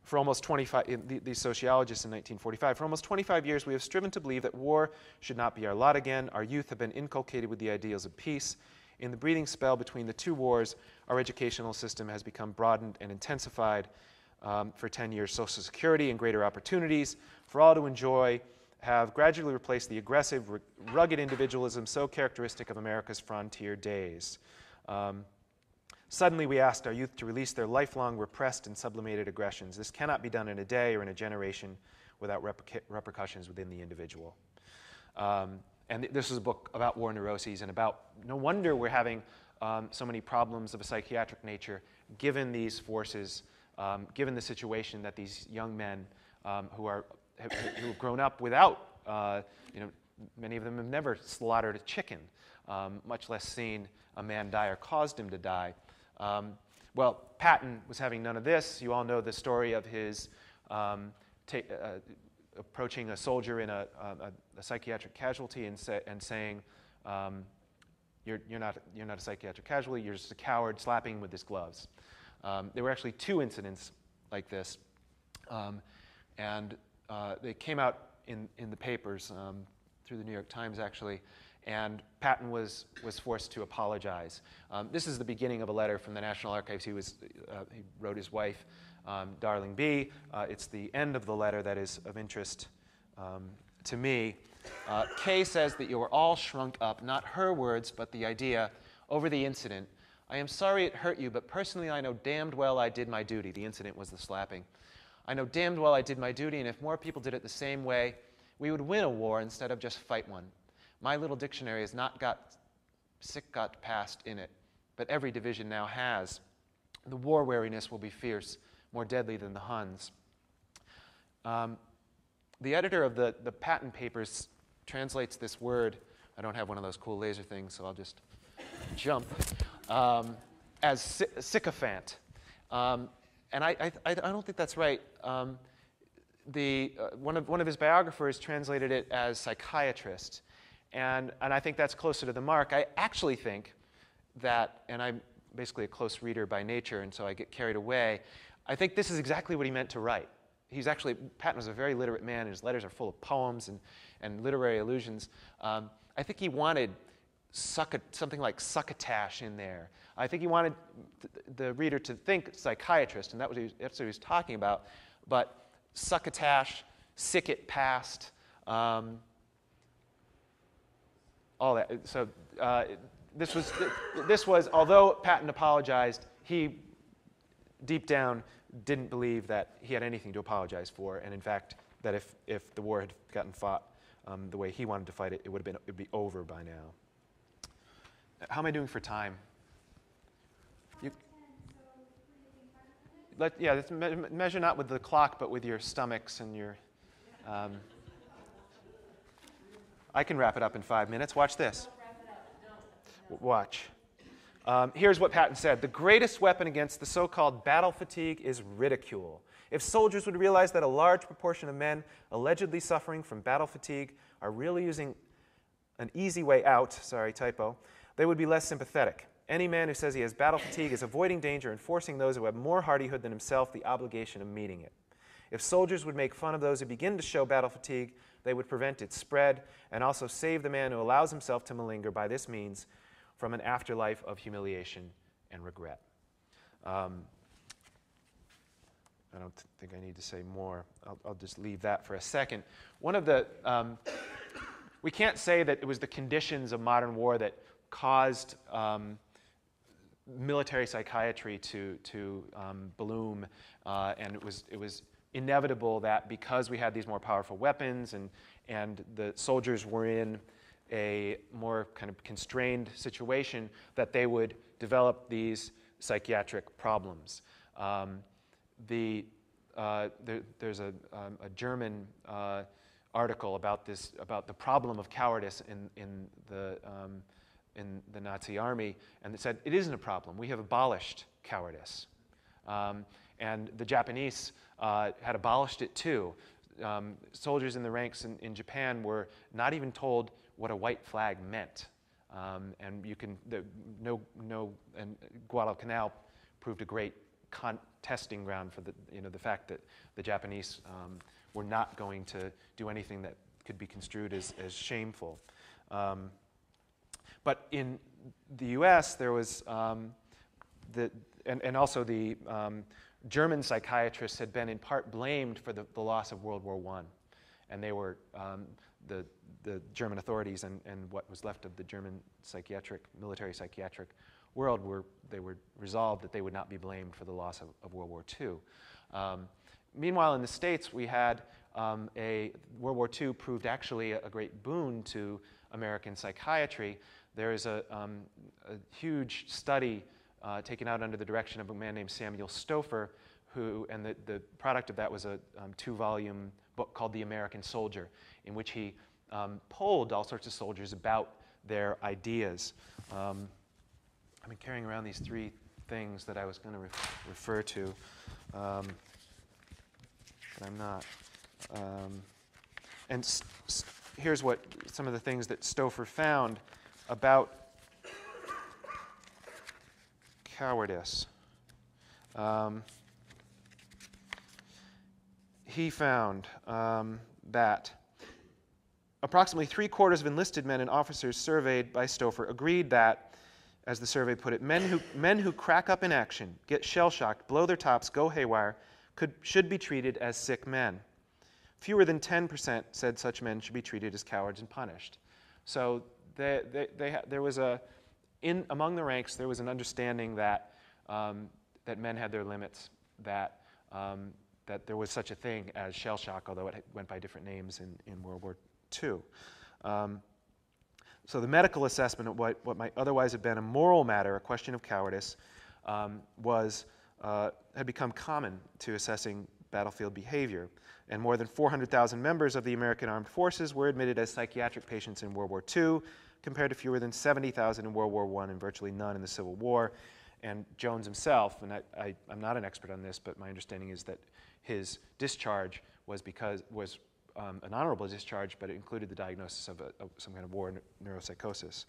For almost 25, these sociologists in 1945, for almost 25 years we have striven to believe that war should not be our lot again. Our youth have been inculcated with the ideals of peace. In the breathing spell between the two wars, our educational system has become broadened and intensified. For 10 years, Social Security and greater opportunities for all to enjoy have gradually replaced the aggressive, rugged individualism so characteristic of America's frontier days. Suddenly, we asked our youth to release their lifelong repressed and sublimated aggressions. This cannot be done in a day or in a generation without repercussions within the individual. And this is a book about war neuroses and about, no wonder we're having so many problems of a psychiatric nature given these forces, given the situation that these young men who have grown up without, many of them have never slaughtered a chicken, much less seen a man die or caused him to die. Well, Patton was having none of this. You all know the story of his approaching a soldier in a psychiatric casualty and saying, you're not a psychiatric casualty, you're just a coward, slapping him with his gloves. There were actually 2 incidents like this, and they came out in the papers, through the New York Times actually, and Patton was forced to apologize. This is the beginning of a letter from the National Archives. He wrote his wife, Darling B. It's the end of the letter that is of interest to me. Kay says that you were all shrunk up, not her words, but the idea, over the incident. I am sorry it hurt you, but personally I know damned well I did my duty. The incident was the slapping. I know damned well I did my duty, and if more people did it the same way, we would win a war instead of just fight one. My little dictionary has not got sick got past in it, but every division now has. The war weariness will be fierce, more deadly than the Huns. The editor of the Patton papers translates this word. I don't have one of those cool laser things, so I'll just jump. As sycophant. And I don't think that's right. One of his biographers translated it as psychiatrist. And I think that's closer to the mark. I actually think that, and I'm basically a close reader by nature, and so I get carried away, I think this is exactly what he meant to write. Patton was a very literate man, and his letters are full of poems and literary allusions. I think he wanted something like succotash in there. I think he wanted the reader to think psychiatrist, and that's what he was talking about. But succotash, sick it past, all that. So this was, although Patton apologized, he deep down didn't believe that he had anything to apologize for, and in fact, that if the war had gotten fought the way he wanted to fight it, it would be over by now. How am I doing for time? Let's measure not with the clock, but with your stomachs and your. I can wrap it up in 5 minutes. Watch this. Watch. Here's what Patton said. The greatest weapon against the so-called battle fatigue is ridicule. If soldiers would realize that a large proportion of men allegedly suffering from battle fatigue are really using an easy way out, sorry, typo, they would be less sympathetic. Any man who says he has battle fatigue is avoiding danger and forcing those who have more hardihood than himself the obligation of meeting it. If soldiers would make fun of those who begin to show battle fatigue, they would prevent its spread and also save the man who allows himself to malinger by this means from an afterlife of humiliation and regret. I don't think I need to say more. I'll just leave that for a second. One of the, we can't say that it was the conditions of modern war that caused military psychiatry to bloom, and it was inevitable that because we had these more powerful weapons and the soldiers were in a more kind of constrained situation, that they would develop these psychiatric problems. There's a German article about the problem of cowardice in the Nazi army, and it said it isn't a problem. We have abolished cowardice, and the Japanese had abolished it too. Soldiers in the ranks in Japan were not even told what a white flag meant, and and Guadalcanal proved a great testing ground for the, the fact that the Japanese were not going to do anything that could be construed as shameful. But in the U.S., there was and also the German psychiatrists had been in part blamed for the loss of World War I, and they were the German authorities and what was left of the German military psychiatric world were resolved that they would not be blamed for the loss of World War II. Meanwhile, in the States, we had World War II proved actually a great boon to American psychiatry. There is a huge study taken out under the direction of a man named Samuel Stouffer, and the product of that was a 2-volume book called The American Soldier, in which he polled all sorts of soldiers about their ideas. I've been carrying around these 3 things that I was going to refer to, but I'm not. And here's what some of the things that Stouffer found about cowardice. He found that approximately 3/4 of enlisted men and officers surveyed by Stouffer agreed that, as the survey put it, men who crack up in action, get shell-shocked, blow their tops, go haywire, should be treated as sick men. Fewer than 10% said such men should be treated as cowards and punished. So there was among the ranks there was an understanding that that men had their limits, that there was such a thing as shell shock, although it went by different names in World War II. So the medical assessment of what might otherwise have been a moral matter, a question of cowardice, had become common to assessing battlefield behavior. And more than 400,000 members of the American Armed Forces were admitted as psychiatric patients in World War II, compared to fewer than 70,000 in World War I and virtually none in the Civil War. And Jones himself, and I'm not an expert on this, but my understanding is that his discharge was an honorable discharge, but it included the diagnosis of some kind of war neuropsychosis.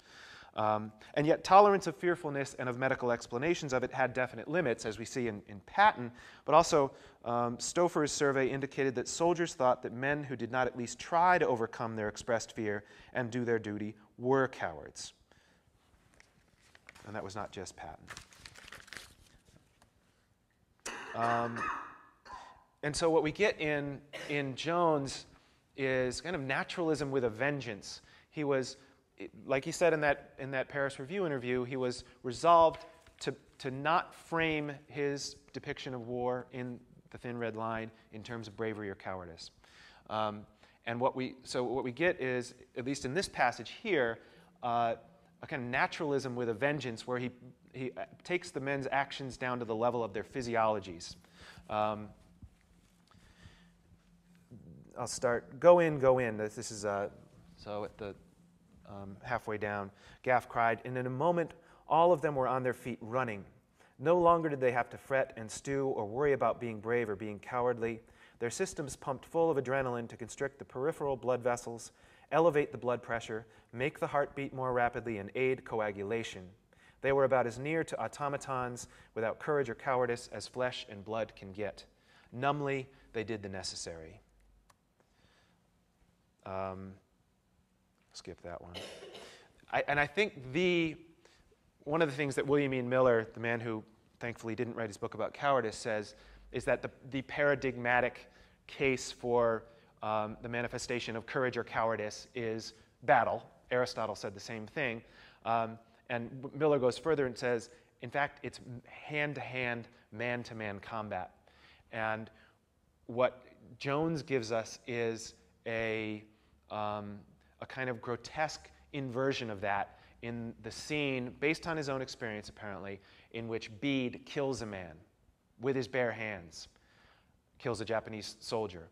And yet tolerance of fearfulness and of medical explanations of it had definite limits, as we see in Patton, but also Stouffer's survey indicated that soldiers thought that men who did not at least try to overcome their expressed fear and do their duty were cowards. And that was not just Patton. And so what we get in Jones is kind of naturalism with a vengeance. He was, like he said in that Paris Review interview, he was resolved to not frame his depiction of war in the Thin Red Line in terms of bravery or cowardice. And what we get is, at least in this passage here, a kind of naturalism with a vengeance, where he takes the men's actions down to the level of their physiologies. I'll start. Go in, go in. This is so at the halfway down. Gaff cried, and in a moment, all of them were on their feet running. No longer did they have to fret and stew or worry about being brave or being cowardly. Their systems pumped full of adrenaline to constrict the peripheral blood vessels, elevate the blood pressure, make the heart beat more rapidly, and aid coagulation. They were about as near to automatons without courage or cowardice as flesh and blood can get. Numbly, they did the necessary. Skip that one. I think one of the things that William Ian Miller, the man who thankfully didn't write his book about cowardice, says is that the paradigmatic case for the manifestation of courage or cowardice is battle. Aristotle said the same thing. And Miller goes further and says, in fact, it's hand-to-hand, man-to-man combat. And what Jones gives us is a kind of grotesque inversion of that in the scene, based on his own experience apparently, in which Bede kills a man with his bare hands, kills a Japanese soldier.